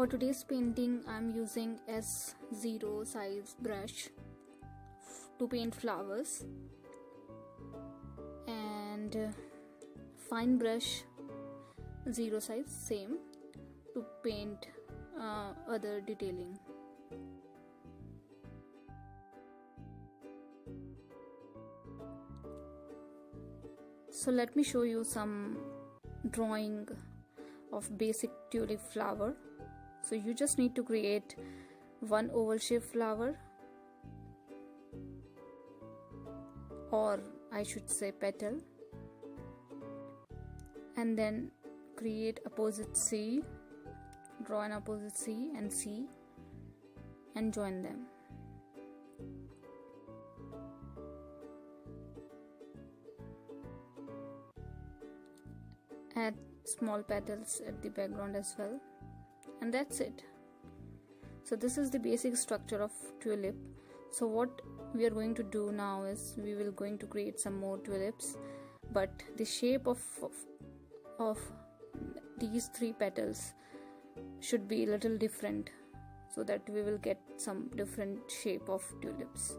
For today's painting, I'm using S0 size brush to paint flowers, and fine brush 0 size same to paint other detailing. So let me show you some drawing of basic tulip flower. So you just need to create one oval shaped flower, or I should say petal, and then create opposite C, draw an opposite C and C and join them. Add small petals at the background as well, and that's it. So this is the basic structure of tulip. So what we are going to do now is we will going to create some more tulips, but the shape of these three petals should be a little different, so that we will get some different shape of tulips.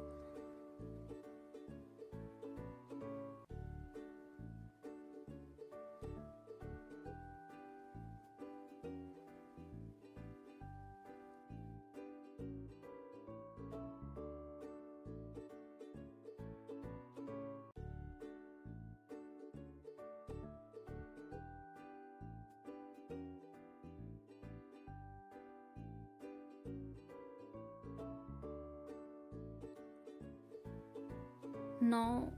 Now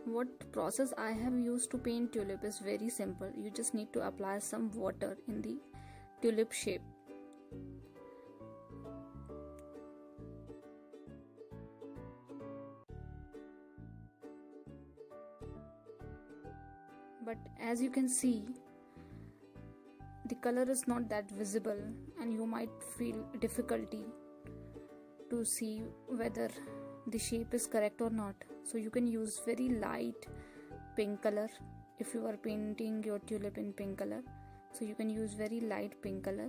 what process I have used to paint tulip is very simple. You just need to apply some water in the tulip shape. But as you can see, the color is not that visible, and you might feel difficulty to see whether the shape is correct or not. So you can use very light pink color if you are painting your tulip in pink color. So you can use very light pink color.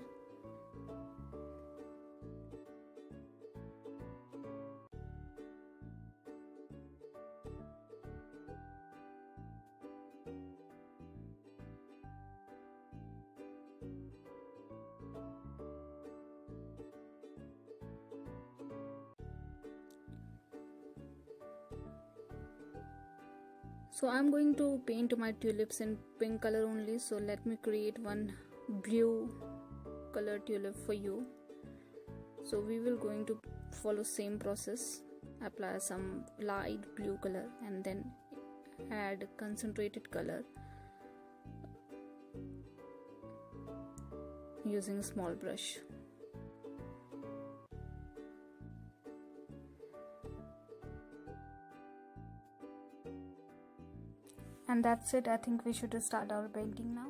So I'm going to paint my tulips in pink color only. So let me create one blue color tulip for you. So we will going to follow same process. Apply some light blue color and then add concentrated color using a small brush. And that's it. I think we should start our painting now.